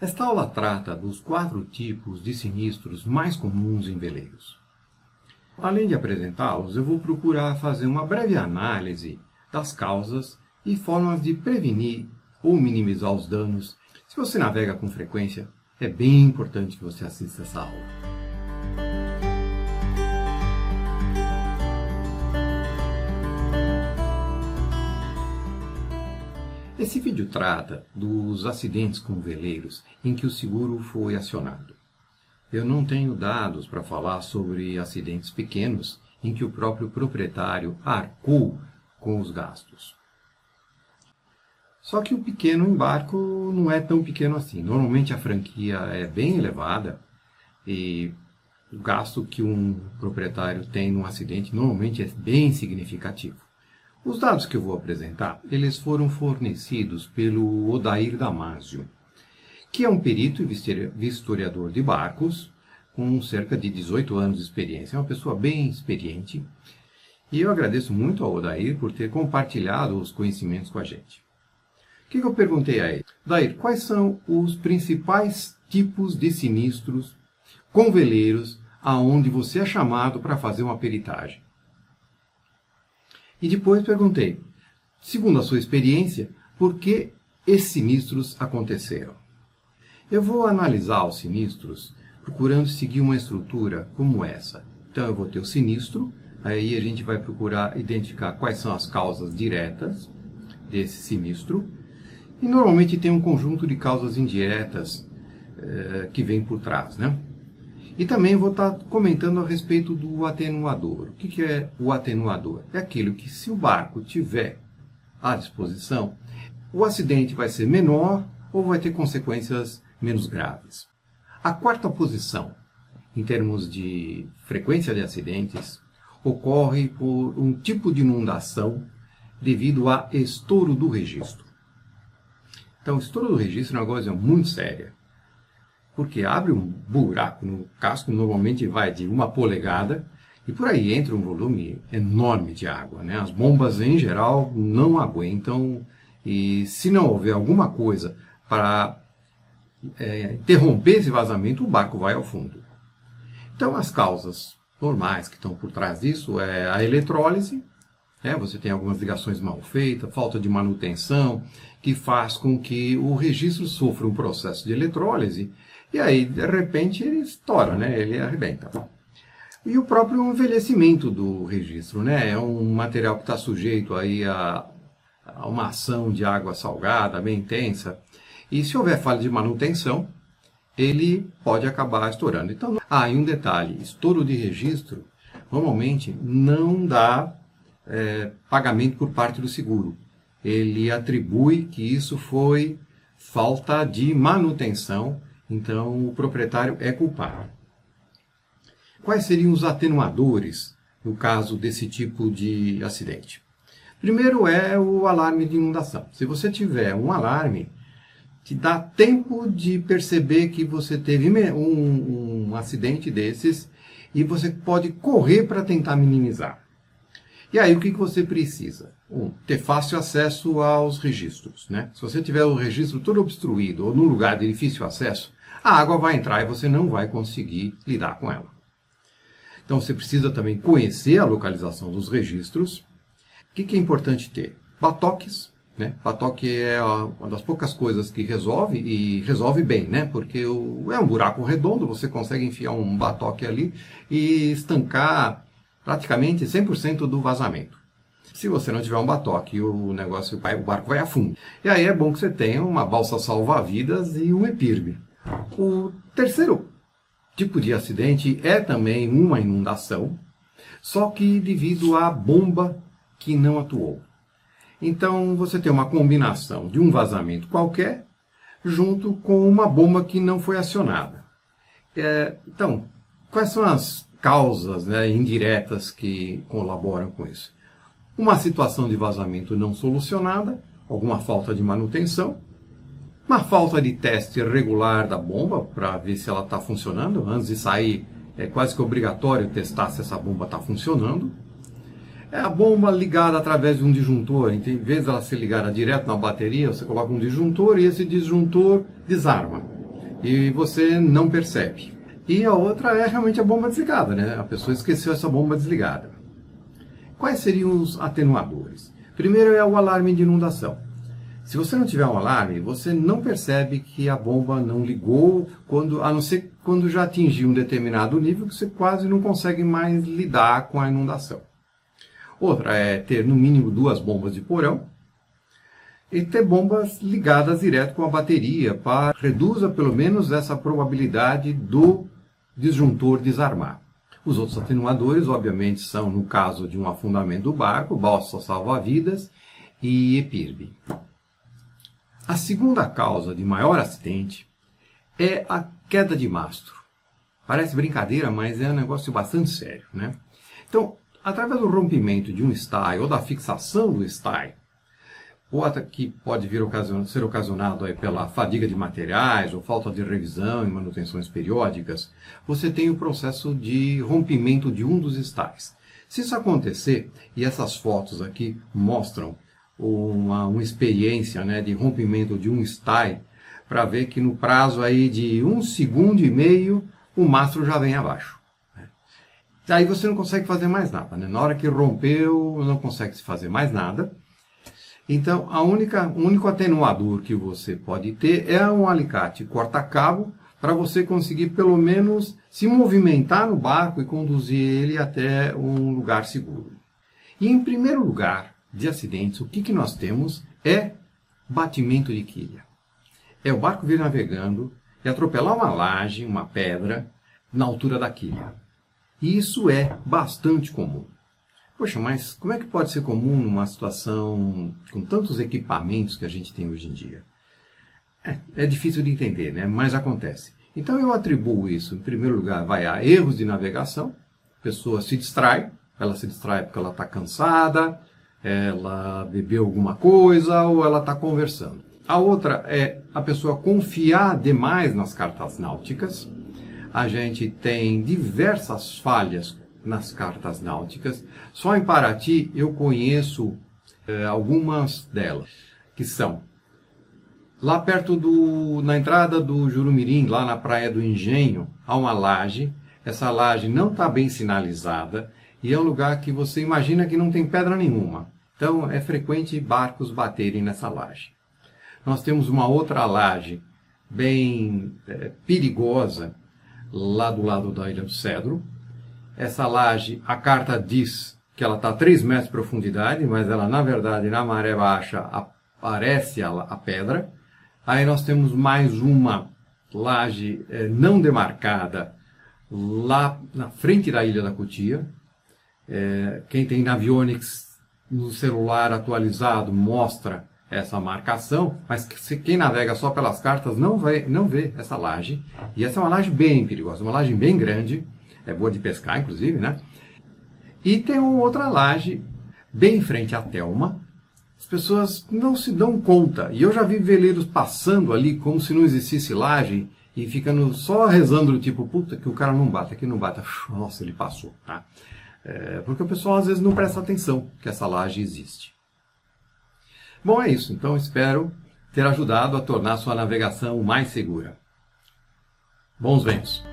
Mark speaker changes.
Speaker 1: Esta aula trata dos 4 tipos de sinistros mais comuns em veleiros. Além de apresentá-los, eu vou procurar fazer uma breve análise das causas e formas de prevenir ou minimizar os danos. Se você navega com frequência, é bem importante que você assista essa aula. Esse vídeo trata dos acidentes com veleiros em que o seguro foi acionado. Eu não tenho dados para falar sobre acidentes pequenos em que o próprio proprietário arcou com os gastos. Só que o pequeno embarque não é tão pequeno assim. Normalmente a franquia é bem elevada e o gasto que um proprietário tem num acidente normalmente é bem significativo. Os dados que eu vou apresentar, eles foram fornecidos pelo Odair Damasio, que é um perito e vistoriador de barcos, com cerca de 18 anos de experiência. É uma pessoa bem experiente, e eu agradeço muito ao Odair por ter compartilhado os conhecimentos com a gente. O que eu perguntei a ele? Odair, quais são os principais tipos de sinistros com veleiros aonde você é chamado para fazer uma peritagem? E depois perguntei, segundo a sua experiência, por que esses sinistros aconteceram? Eu vou analisar os sinistros procurando seguir uma estrutura como essa. Então eu vou ter o sinistro, aí a gente vai procurar identificar quais são as causas diretas desse sinistro. E normalmente tem um conjunto de causas indiretas que vem por trás, né? E também vou estar comentando a respeito do atenuador. O que é o atenuador? É aquilo que, se o barco tiver à disposição, o acidente vai ser menor ou vai ter consequências menos graves. A 4ª posição, em termos de frequência de acidentes, ocorre por um tipo de inundação devido a estouro do registro. Então, o estouro do registro é uma coisa muito séria. Porque abre um buraco no casco, normalmente vai de 1 polegada, e por aí entra um volume enorme de água, né? As bombas, em geral, não aguentam, e se não houver alguma coisa para interromper esse vazamento, o barco vai ao fundo. Então, as causas normais que estão por trás disso é a eletrólise, né? Você tem algumas ligações mal feitas, falta de manutenção, que faz com que o registro sofra um processo de eletrólise, e aí, de repente, ele estoura, né? Ele arrebenta. E o próprio envelhecimento do registro, né? É um material que está sujeito aí a uma ação de água salgada, bem intensa. E se houver falha de manutenção, ele pode acabar estourando. Então, e um detalhe, estouro de registro, normalmente não dá pagamento por parte do seguro. Ele atribui que isso foi falta de manutenção. Então, o proprietário é culpado. Quais seriam os atenuadores no caso desse tipo de acidente? Primeiro é o alarme de inundação. Se você tiver um alarme, te dá tempo de perceber que você teve um acidente desses e você pode correr para tentar minimizar. E aí, o que você precisa? Ter fácil acesso aos registros, né? Se você tiver o registro todo obstruído ou num lugar de difícil acesso, a água vai entrar e você não vai conseguir lidar com ela. Então, você precisa também conhecer a localização dos registros. O que é importante ter? Batoques, né? Batoque é uma das poucas coisas que resolve, e resolve bem, né? Porque é um buraco redondo, você consegue enfiar um batoque ali e estancar praticamente 100% do vazamento. Se você não tiver um batoque, o barco vai a fundo. E aí é bom que você tenha uma balsa salva-vidas e um EPIRB. O terceiro tipo de acidente é também uma inundação, só que devido à bomba que não atuou. Então você tem uma combinação de um vazamento qualquer junto com uma bomba que não foi acionada. Então, quais são as causas, né, indiretas que colaboram com isso? Uma situação de vazamento não solucionada, alguma falta de manutenção, uma falta de teste regular da bomba para ver se ela está funcionando. Antes de sair, é quase que obrigatório testar se essa bomba está funcionando. É a bomba ligada através de um disjuntor. Em vez dela ser ligada direto na bateria, você coloca um disjuntor e esse disjuntor desarma. e você não percebe. E a outra é realmente a bomba desligada, né? A pessoa esqueceu essa bomba desligada. Quais seriam os atenuadores? Primeiro é o alarme de inundação. Se você não tiver um alarme, você não percebe que a bomba não ligou, a não ser quando já atingiu um determinado nível que você quase não consegue mais lidar com a inundação. Outra é ter no mínimo 2 bombas de porão e ter bombas ligadas direto com a bateria para reduza pelo menos essa probabilidade do disjuntor desarmar. Os outros atenuadores, obviamente, são, no caso de um afundamento do barco, balsa salva-vidas e EPIRB. A segunda causa de maior acidente é a queda de mastro. Parece brincadeira, mas é um negócio bastante sério, né? Então, através do rompimento de um stay ou da fixação do stay, ou até que pode ser ocasionado aí pela fadiga de materiais ou falta de revisão e manutenções periódicas, você tem o processo de rompimento de um dos stays. Se isso acontecer, e essas fotos aqui mostram uma experiência, né, de rompimento de um stay, para ver que no prazo aí de 1,5 segundos o mastro já vem abaixo. Aí você não consegue fazer mais nada, né? Na hora que rompeu, não consegue se fazer mais nada. Então, o único atenuador que você pode ter é um alicate corta-cabo para você conseguir pelo menos se movimentar no barco e conduzir ele até um lugar seguro. E em primeiro lugar de acidentes, o que nós temos é batimento de quilha. É o barco vir navegando e atropelar uma laje, uma pedra, na altura da quilha. E isso é bastante comum. Poxa, mas como é que pode ser comum numa situação com tantos equipamentos que a gente tem hoje em dia? É difícil de entender, né? Mas acontece. Então eu atribuo isso, em primeiro lugar, a erros de navegação. A pessoa se distrai, ela se distrai porque ela está cansada, ela bebeu alguma coisa ou ela está conversando. A outra é a pessoa confiar demais nas cartas náuticas. A gente tem diversas falhas nas cartas náuticas. Só em Paraty eu conheço algumas delas, que são lá perto na entrada do Jurumirim, lá na Praia do Engenho, há uma laje. Essa laje não está bem sinalizada e é um lugar que você imagina que não tem pedra nenhuma. Então é frequente barcos baterem nessa laje. Nós temos uma outra laje bem perigosa lá do lado da Ilha do Cedro. Essa laje, a carta diz que ela está a 3 metros de profundidade, mas ela, na verdade, na maré baixa, aparece a pedra. Aí nós temos mais uma laje não demarcada lá na frente da Ilha da Cutia. Quem tem Navionics no celular atualizado mostra essa marcação, mas quem navega só pelas cartas não vê essa laje. E essa é uma laje bem perigosa, uma laje bem grande, é boa de pescar, inclusive, né? E tem uma outra laje bem em frente à Telma. As pessoas não se dão conta. E eu já vi veleiros passando ali como se não existisse laje e ficando só rezando do tipo, puta, que o cara não bata, que não bata. Nossa, ele passou, tá? Porque o pessoal às vezes não presta atenção que essa laje existe. Bom, é isso. Então espero ter ajudado a tornar sua navegação mais segura. Bons ventos!